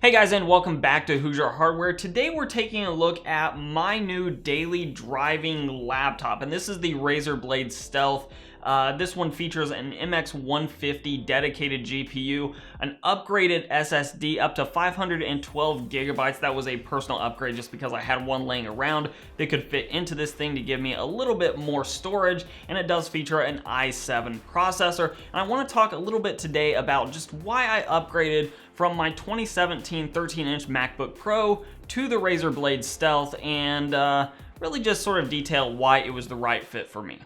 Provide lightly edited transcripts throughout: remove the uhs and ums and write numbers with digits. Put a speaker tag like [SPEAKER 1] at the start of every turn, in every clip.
[SPEAKER 1] Hey guys, and welcome back to Hoosier Hardware. Today we're taking a look at my new daily driving laptop, and this is the Razer Blade Stealth. This one features an MX150 dedicated GPU, an upgraded SSD up to 512 gigabytes. That was a personal upgrade just because I had one laying around that could fit into this thing to give me a little bit more storage, and it does feature an i7 processor. And I want to talk a little bit today about just why I upgraded from my 2017 13-inch MacBook Pro to the Razer Blade Stealth, and really just sort of detail why it was the right fit for me.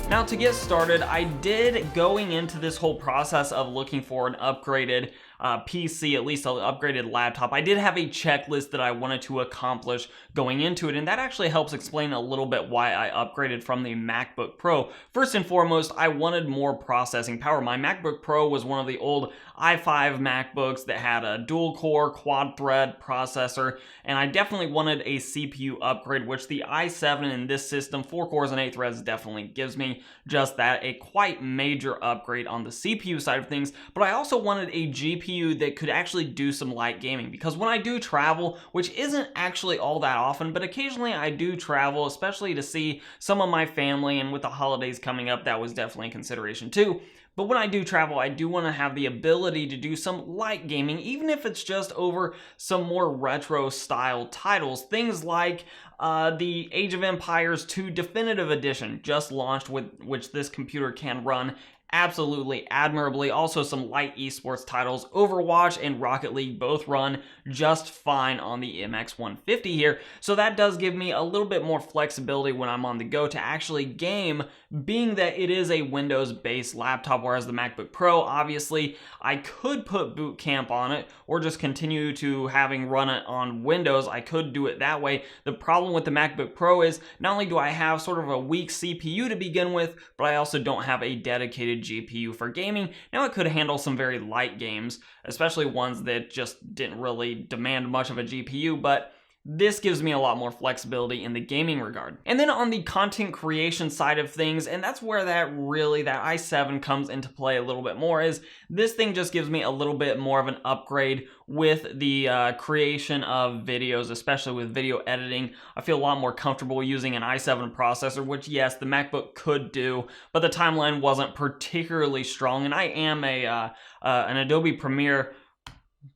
[SPEAKER 1] Now, to get started, I did, going into this whole process of looking for an upgraded PC, at least an upgraded laptop, I did have a checklist that I wanted to accomplish going into it, and that actually helps explain a little bit why I upgraded from the MacBook Pro. First and foremost, I wanted more processing power. My MacBook Pro was one of the old i5 MacBooks that had a dual-core, quad-thread processor, and I definitely wanted a CPU upgrade, which the i7 in this system, 4 cores and 8 threads, definitely gives me just that, a quite major upgrade on the CPU side of things. But I also wanted a GPU that could actually do some light gaming, because when I do travel, which isn't actually all that often, but occasionally I do travel, especially to see some of my family, and with the holidays coming up, that was definitely a consideration too. But when I do travel, I do want to have the ability to do some light gaming, even if it's just over some more retro style titles. Things like the Age of Empires 2 Definitive Edition just launched, with which this computer can run absolutely admirably. Also some light esports titles. Overwatch and Rocket League both run just fine on the MX150 here. So that does give me a little bit more flexibility when I'm on the go to actually game, being that it is a Windows-based laptop, whereas the MacBook Pro, obviously, I could put Boot Camp on it or just continue to having run it on Windows. I could do it that way. The problem with the MacBook Pro is not only do I have sort of a weak CPU to begin with, but I also don't have a dedicated GPU for gaming. Now, it could handle some very light games, especially ones that just didn't really demand much of a GPU, but this gives me a lot more flexibility in the gaming regard. And then on the content creation side of things, and that's where that i7 comes into play a little bit more, is this thing just gives me a little bit more of an upgrade with the creation of videos, especially with video editing. I feel a lot more comfortable using an i7 processor, which yes, the MacBook could do, but the timeline wasn't particularly strong, and I am an Adobe Premiere.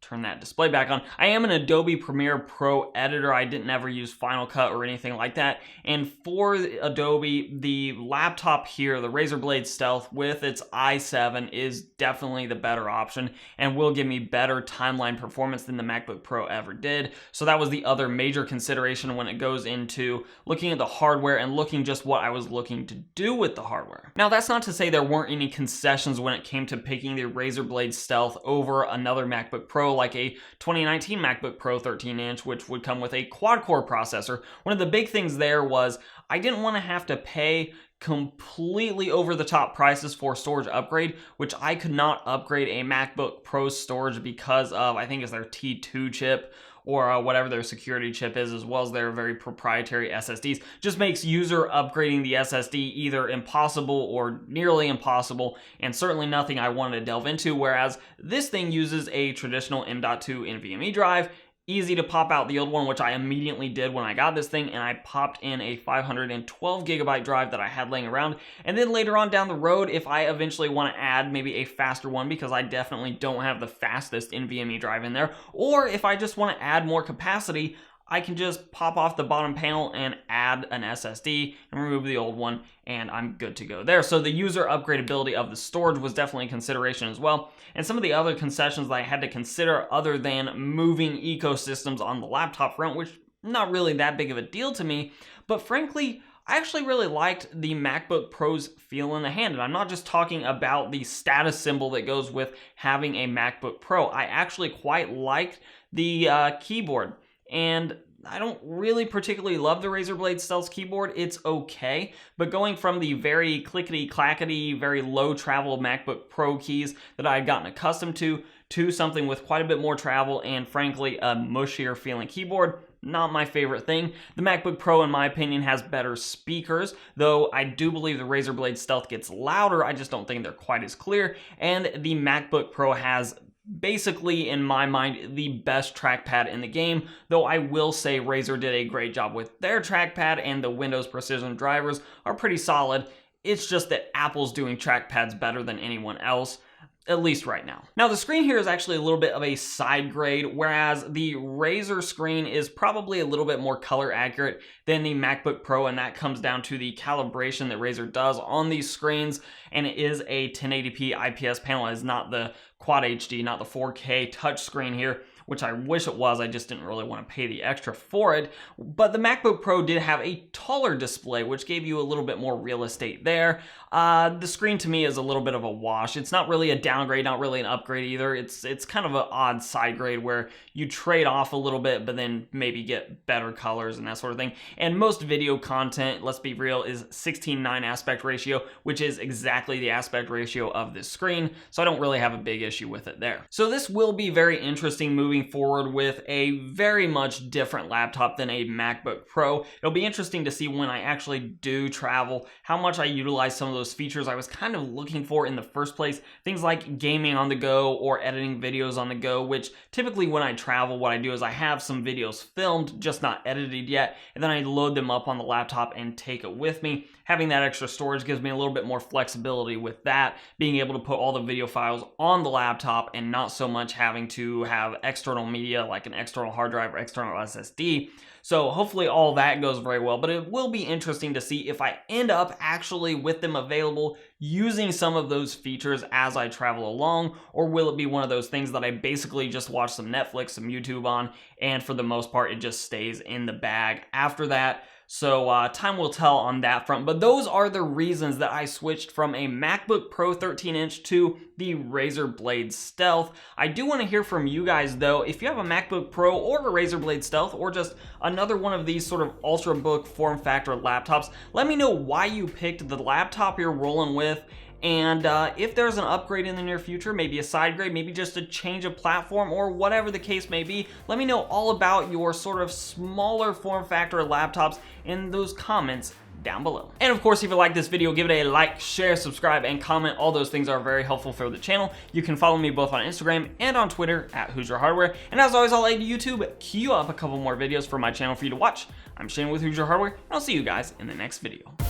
[SPEAKER 1] Turn that display back on. I am an Adobe Premiere Pro editor. I didn't ever use Final Cut or anything like that. And for Adobe, the laptop here, the Razer Blade Stealth with its i7, is definitely the better option and will give me better timeline performance than the MacBook Pro ever did. So that was the other major consideration when it goes into looking at the hardware and looking just what I was looking to do with the hardware. Now, that's not to say there weren't any concessions when it came to picking the Razer Blade Stealth over another MacBook Pro, like a 2019 MacBook Pro 13-inch, which would come with a quad-core processor. One of the big things there was I didn't want to have to pay completely over-the-top prices for storage upgrade, which I could not upgrade a MacBook Pro storage because of, I think it's their T2 chip, or whatever their security chip is, as well as their very proprietary SSDs. Just makes user upgrading the SSD either impossible or nearly impossible, and certainly nothing I wanted to delve into, whereas this thing uses a traditional M.2 NVMe drive. Easy to pop out the old one, which I immediately did when I got this thing, and I popped in a 512 gigabyte drive that I had laying around. And then later on down the road, if I eventually want to add maybe a faster one, because I definitely don't have the fastest NVMe drive in there, or if I just want to add more capacity, I can just pop off the bottom panel and add an SSD and remove the old one, and I'm good to go there. So the user upgradability of the storage was definitely a consideration as well. And some of the other concessions that I had to consider, other than moving ecosystems on the laptop front, which not really that big of a deal to me, but frankly, I actually really liked the MacBook Pro's feel in the hand. And I'm not just talking about the status symbol that goes with having a MacBook Pro. I actually quite liked the keyboard. And I don't really particularly love the Razer Blade Stealth keyboard. It's okay, but going from the very clickety-clackety, very low travel MacBook Pro keys that I had gotten accustomed to something with quite a bit more travel and frankly a mushier feeling keyboard, not my favorite thing. The MacBook Pro, in my opinion, has better speakers, though I do believe the Razer Blade Stealth gets louder. I just don't think they're quite as clear. And the MacBook Pro has basically, in my mind, the best trackpad in the game, though I will say Razer did a great job with their trackpad, and the Windows Precision drivers are pretty solid. It's just that Apple's doing trackpads better than anyone else, at least right now. Now, the screen here is actually a little bit of a side grade, whereas the Razer screen is probably a little bit more color accurate than the MacBook Pro, and that comes down to the calibration that Razer does on these screens, and it is a 1080p IPS panel. It is not the Quad HD, not the 4K touchscreen here, which I wish it was. I just didn't really want to pay the extra for it. But the MacBook Pro did have a taller display, which gave you a little bit more real estate there. The screen to me is a little bit of a wash. It's not really a downgrade, not really an upgrade either. It's kind of an odd side grade where you trade off a little bit, but then maybe get better colors and that sort of thing. And most video content, let's be real, is 16:9 aspect ratio, which is exactly the aspect ratio of this screen. So I don't really have a big issue with it there. So this will be very interesting moving forward with a very much different laptop than a MacBook Pro. It'll be interesting to see when I actually do travel, how much I utilize some of those features I was kind of looking for in the first place. Things like gaming on the go or editing videos on the go, which typically when I travel, what I do is I have some videos filmed, just not edited yet, and then I load them up on the laptop and take it with me. Having that extra storage gives me a little bit more flexibility with that, being able to put all the video files on the laptop and not so much having to have external media like an external hard drive or external SSD. So hopefully all that goes very well, but it will be interesting to see if I end up actually with them available using some of those features as I travel along, or will it be one of those things that I basically just watch some Netflix, some YouTube on, and for the most part it just stays in the bag after that. So time will tell on that front, but those are the reasons that I switched from a MacBook Pro 13-inch to the Razer Blade Stealth. I do want to hear from you guys though. If you have a MacBook Pro or a Razer Blade Stealth or just another one of these sort of Ultrabook form factor laptops, let me know why you picked the laptop you're rolling with. And if there's an upgrade in the near future, maybe a side grade, maybe just a change of platform, or whatever the case may be, let me know all about your sort of smaller form factor laptops in those comments down below. And of course, if you like this video, give it a like, share, subscribe, and comment. All those things are very helpful for the channel. You can follow me both on Instagram and on Twitter at Hoosier Hardware. And as always, I'll add YouTube, queue up a couple more videos for my channel for you to watch. I'm Shane with Hoosier Hardware, and I'll see you guys in the next video.